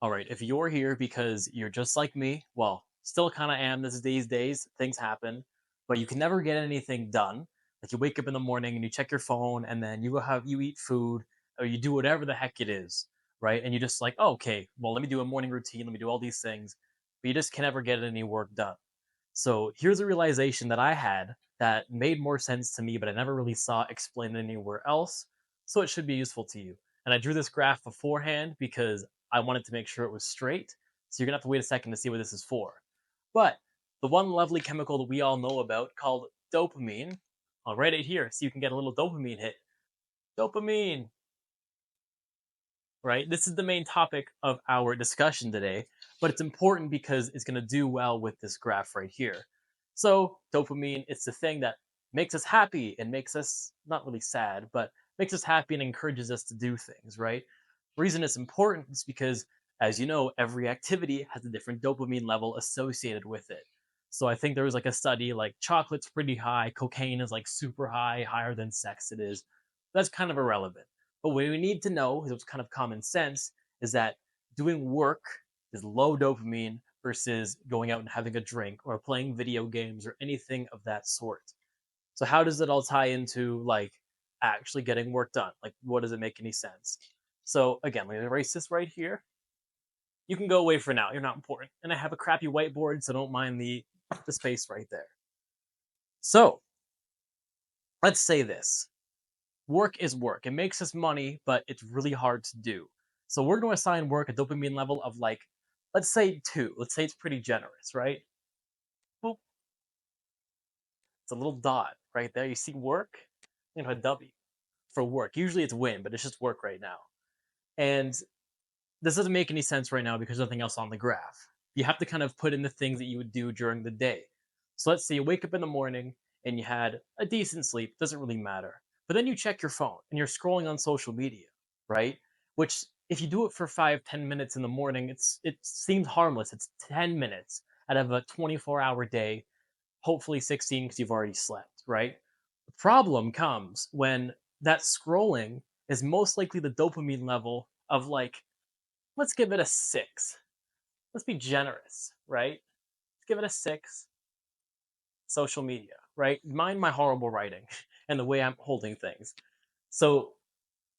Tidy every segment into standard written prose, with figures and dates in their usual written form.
All right, if you're here because you're just like me, well, still kind of am these days, things happen, but you can never get anything done. Like you wake up in the morning and you check your phone and then you eat food or you do whatever the heck it is, right? And you just like, oh, okay, well, let me do a morning routine, let me do all these things, but you just can never get any work done. So here's a realization that I had that made more sense to me, but I never really saw explained anywhere else. So it should be useful to you. And I drew this graph beforehand because I wanted to make sure it was straight. So you're gonna have to wait a second to see what this is for. But the one lovely chemical that we all know about called dopamine, I'll write it here so you can get a little dopamine hit. Dopamine, right? This is the main topic of our discussion today, but it's important because it's going to do well with this graph right here. So, dopamine, it's the thing that makes us happy and makes us not really sad, but makes us happy and encourages us to do things, right? The reason it's important is because, as you know, every activity has a different dopamine level associated with it. So, I think there was like a study like chocolate's pretty high, cocaine is like super high, higher than sex it is. That's kind of irrelevant. But what we need to know, is what's kind of common sense, is that doing work is low dopamine versus going out and having a drink or playing video games or anything of that sort. So how does it all tie into like actually getting work done? Like what does it make any sense? So again, let me erase this right here. You can go away for now. You're not important. And I have a crappy whiteboard, so don't mind the space right there. So let's say this. Work is work. It makes us money, but it's really hard to do. So we're going to assign work a dopamine level of like, let's say two. Let's say it's pretty generous, right? Boop. It's a little dot right there. You see work, a W for work. Usually it's win, but it's just work right now. And this doesn't make any sense right now because there's nothing else on the graph. You have to kind of put in the things that you would do during the day. So let's say you wake up in the morning and you had a decent sleep, doesn't really matter. But then you check your phone and you're scrolling on social media, right? Which if you do it for 5, 10 minutes in the morning, it seems harmless. It's 10 minutes out of a 24-hour day, hopefully 16 because you've already slept, right? The problem comes when that scrolling is most likely the dopamine level of like, let's give it a 6. Let's be generous, right? Let's give it a 6. Social media, right? Mind my horrible writing and the way I'm holding things. So,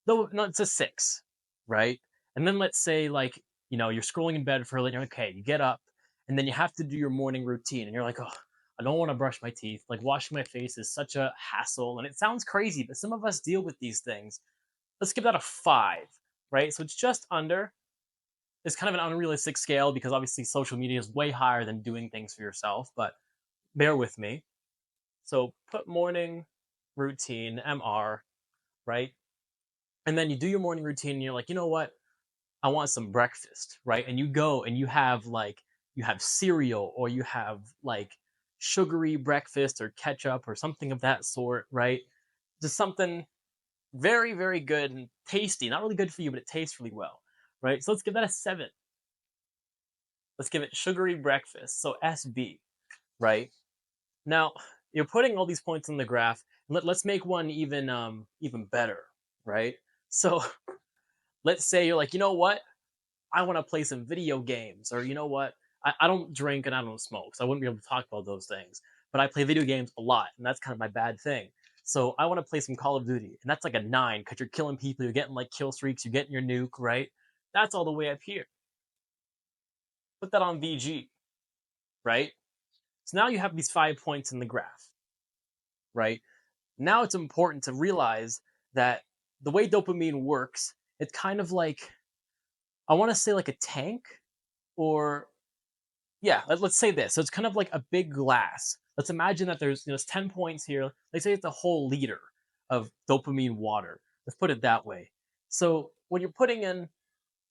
though, no, it's a 6, right? And then let's say, like, you're scrolling in bed for a little, okay, you get up and then you have to do your morning routine and you're like, oh, I don't want to brush my teeth. Like, washing my face is such a hassle. And it sounds crazy, but some of us deal with these things. Let's give that a 5, right? So it's just under. It's kind of an unrealistic scale because obviously social media is way higher than doing things for yourself, but bear with me. So put morning routine, MR, right? And then you do your morning routine and you're like, you know what? I want some breakfast, right? And you go and you have cereal or you have like sugary breakfast or ketchup or something of that sort, right? Just something very, very good and tasty. Not really good for you, but it tastes really well, right? So let's give that a 7. Let's give it sugary breakfast. So SB, right? Now, you're putting all these points in the graph. Let's make one even better, right? So let's say you're like, you know what? I want to play some video games, or you know what? I don't drink and I don't smoke, so I wouldn't be able to talk about those things. But I play video games a lot, and that's kind of my bad thing. So I want to play some Call of Duty, and that's like a 9 because you're killing people, you're getting like kill streaks, you're getting your nuke, right? That's all the way up here. Put that on VG, right? So now you have these 5 points in the graph, right? Now it's important to realize that the way dopamine works, it's kind of like, I want to say like a tank, or yeah, let's say this. So it's kind of like a big glass. Let's imagine that there's 10 points here. Let's say it's a whole liter of dopamine water. Let's put it that way. So when you're putting in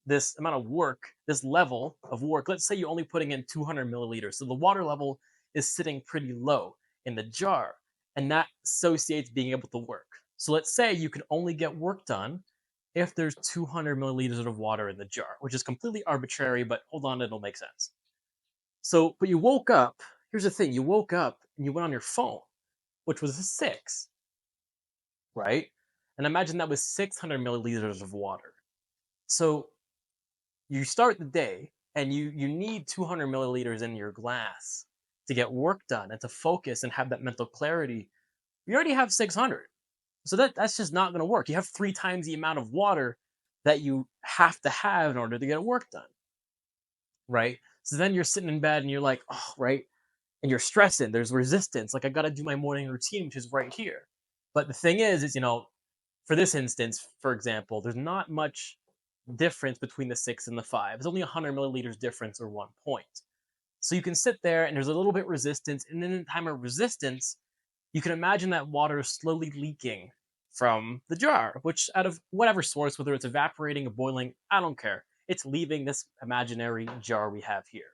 this amount of work, this level of work, let's say you're only putting in 200 milliliters. So the water level is sitting pretty low in the jar, and that associates being able to work. So let's say you can only get work done if there's 200 milliliters of water in the jar, which is completely arbitrary, but hold on, it'll make sense. So, but you woke up. Here's the thing: you woke up and you went on your phone, which was a 6, right? And imagine that was 600 milliliters of water. So you start the day and you need 200 milliliters in your glass to get work done and to focus and have that mental clarity. You already have 600. So that's just not going to work. You have 3 times the amount of water that you have to have in order to get work done, right? So then you're sitting in bed and you're like, oh, right, and you're stressing. There's resistance. Like I got to do my morning routine, which is right here. But the thing is for this instance, for example, there's not much difference between the 6 and the 5. It's only 100 milliliters difference or 1 point. So you can sit there and there's a little bit resistance, and then in time of resistance, you can imagine that water is slowly leaking from the jar, which out of whatever source, whether it's evaporating or boiling, I don't care. It's leaving this imaginary jar we have here.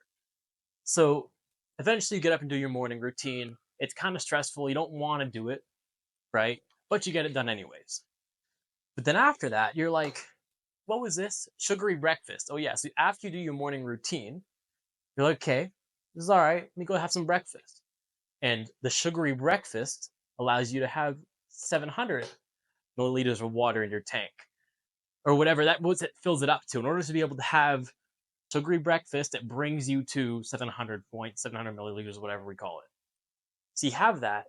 So eventually you get up and do your morning routine. It's kind of stressful. You don't want to do it, right? But you get it done anyways. But then after that, you're like, what was this? Sugary breakfast. Oh, yeah. So after you do your morning routine, you're like, okay, this is all right. Let me go have some breakfast. And the sugary breakfast allows you to have 700 milliliters of water in your tank or whatever that was it fills it up to. In order to be able to have sugary breakfast, it brings you to 700 milliliters, whatever we call it. So you have that.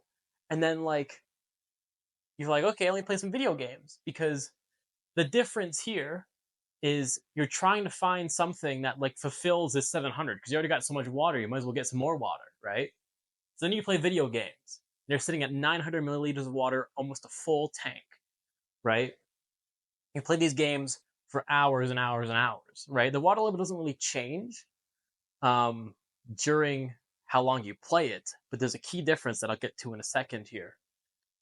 And then like, you're like, okay, let me play some video games, because the difference here is you're trying to find something that like fulfills this 700 because you already got so much water. You might as well get some more water, right? So then you play video games. They're sitting at 900 milliliters of water, almost a full tank, right? You play these games for hours and hours and hours, right? The water level doesn't really change um, during how long you play it, but there's a key difference that I'll get to in a second here.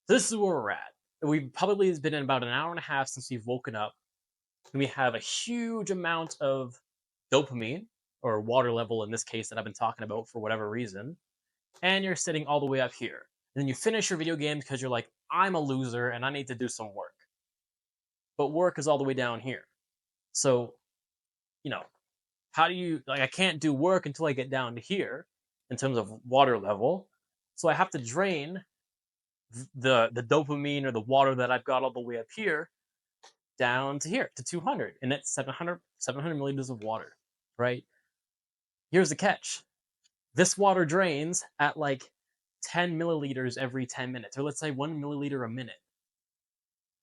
So this is where we're at. We've probably been in about an hour and a half since we've woken up, and we have a huge amount of dopamine, or water level in this case, that I've been talking about for whatever reason, and you're sitting all the way up here. And then you finish your video game because you're like, I'm a loser and I need to do some work. But work is all the way down here. So, you know, how do you, like, I can't do work until I get down to here in terms of water level. So I have to drain the dopamine or the water that I've got all the way up here down to here to 200, and it's 700 milliliters of water, right? Here's the catch. This water drains at like 10 milliliters every 10 minutes, or let's say 1 milliliter a minute,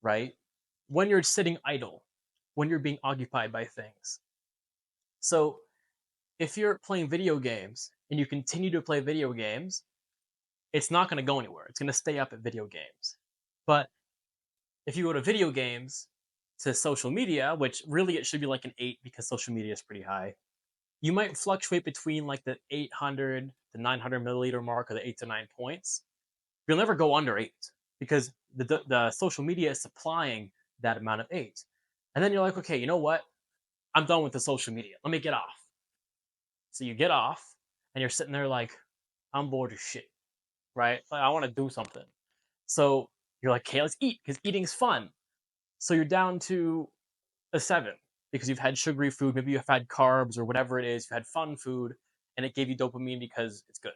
right? When you're sitting idle, when you're being occupied by things. So if you're playing video games and you continue to play video games, it's not going to go anywhere. It's going to stay up at video games. But if you go to video games to social media, which really it should be like an 8 because social media is pretty high, you might fluctuate between like the 800 to 900 milliliter mark, or the 8 to 9 points. You'll never go under 8 because the social media is supplying that amount of 8. And then you're like, okay, you know what? I'm done with the social media. Let me get off. So you get off and you're sitting there like, I'm bored as shit, right? Like, I want to do something. So you're like, okay, let's eat because eating's fun. So you're down to a 7 because you've had sugary food. Maybe you've had carbs or whatever it is. You've had fun food and it gave you dopamine because it's good.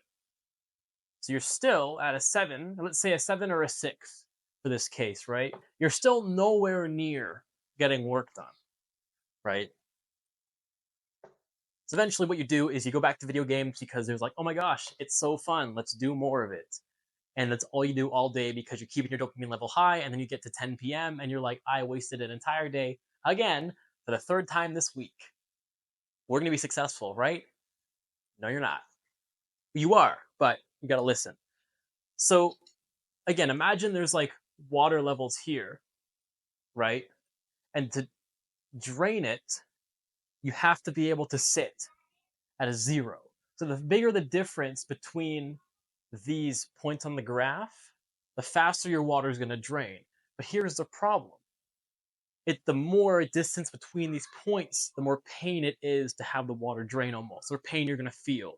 So you're still at a 7, let's say a 7 or a 6 for this case, right? You're still nowhere near getting work done, right? So eventually what you do is you go back to video games because there's like, oh my gosh, it's so fun. Let's do more of it. And that's all you do all day because you're keeping your dopamine level high. And then you get to 10 p.m. and you're like, I wasted an entire day again for the third time this week. We're going to be successful, right? No, you're not. You are, but you got to listen. So again, imagine there's like water levels here, right? And to drain it, you have to be able to sit at a 0. So the bigger the difference between these points on the graph, the faster your water is going to drain. But here's the problem. The more distance between these points, the more pain it is to have the water drain almost, or pain you're going to feel,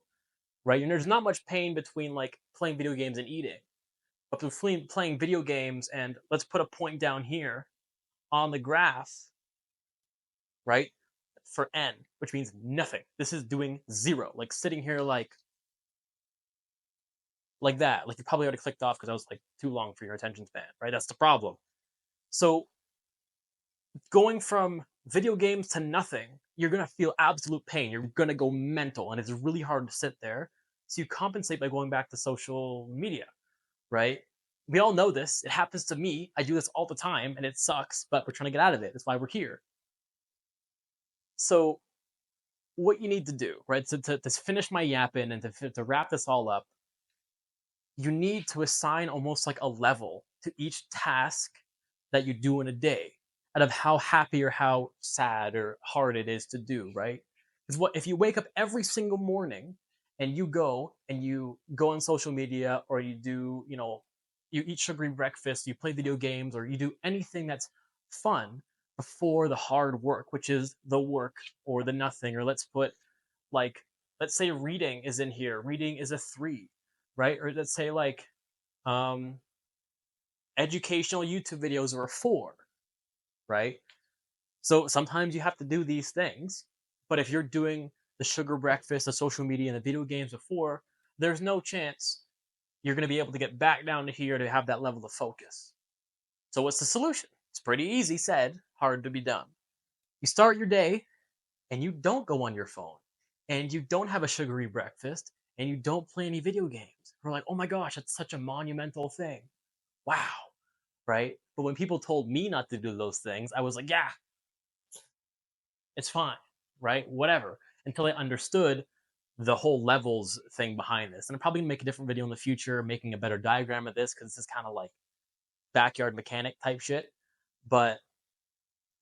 right? And there's not much pain between like playing video games and eating. But between playing video games and let's put a point down here on the graph, right? For n, which means nothing. This is doing 0, like sitting here like that. Like you probably already clicked off because I was like too long for your attention span, right? That's the problem. So going from Video games to nothing, you're gonna feel absolute pain. You're gonna go mental, and it's really hard to sit there. So you compensate by going back to social media, right? We all know this. It happens to me. I do this all the time, and it sucks, but we're trying to get out of it. That's why we're here. So what you need to do, right? To finish my yapping and to wrap this all up, you need to assign almost like a level to each task that you do in a day out of how happy or how sad or hard it is to do, right? Because what if you wake up every single morning and you go on social media, or you do, you eat sugary breakfast, you play video games, or you do anything that's fun before the hard work, which is the work or the nothing, or like let's say reading is in here. Reading is a 3, right? Or let's say um educational YouTube videos are a 4, right? So sometimes you have to do these things, but if you're doing the sugar breakfast, the social media, and the video games before, there's no chance you're going to be able to get back down to here to have that level of focus. So what's the solution? It's pretty easy said, hard to be done. You start your day and you don't go on your phone, and you don't have a sugary breakfast, and you don't play any video games. We're like, oh my gosh, that's such a monumental thing. Wow, right? But when people told me not to do those things, I was like, yeah, it's fine, right? Whatever. Until I understood the whole levels thing behind this. And I'm probably gonna make a different video in the future, making a better diagram of this, because this is kind of like backyard mechanic type shit. But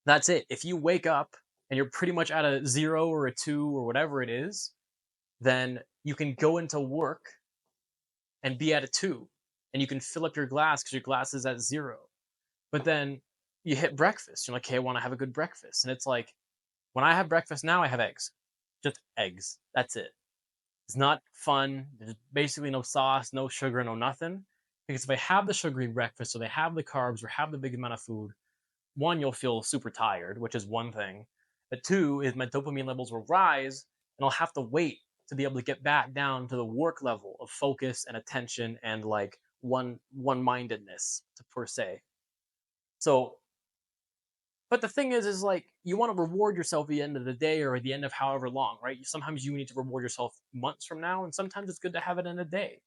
that's it. If you wake up and you're pretty much at a 0 or a 2 or whatever it is, then you can go into work and be at a 2, and you can fill up your glass because your glass is at 0. But then you hit breakfast. You're like, hey, I want to have a good breakfast. And it's like, when I have breakfast now, I have eggs. Just eggs. That's it. It's not fun. There's basically no sauce, no sugar, no nothing. Because if I have the sugary breakfast, so they have the carbs or have the big amount of food, one, you'll feel super tired, which is one thing. But two is my dopamine levels will rise, and I'll have to wait to be able to get back down to the work level of focus and attention and like one mindedness to per se. So, but the thing is like you want to reward yourself at the end of the day or at the end of however long, right? Sometimes you need to reward yourself months from now, and sometimes it's good to have it in a day.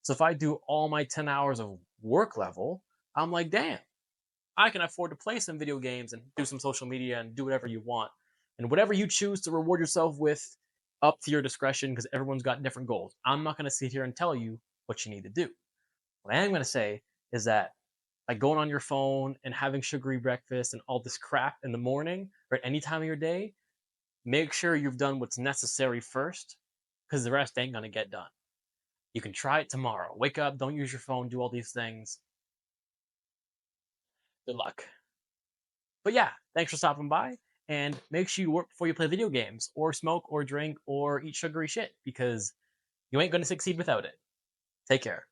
So if I do all my 10 hours of work level, I'm like, damn, I can afford to play some video games and do some social media and do whatever you want. And whatever you choose to reward yourself with, up to your discretion, because everyone's got different goals. I'm not going to sit here and tell you what you need to do. What I am going to say is that by going on your phone and having sugary breakfast and all this crap in the morning or at any time of your day, make sure you've done what's necessary first, because the rest ain't going to get done. You can try it tomorrow. Wake up, don't use your phone, do all these things. Good luck. But yeah, thanks for stopping by. And make sure you work before you play video games, or smoke, or drink, or eat sugary shit, because you ain't going to succeed without it. Take care.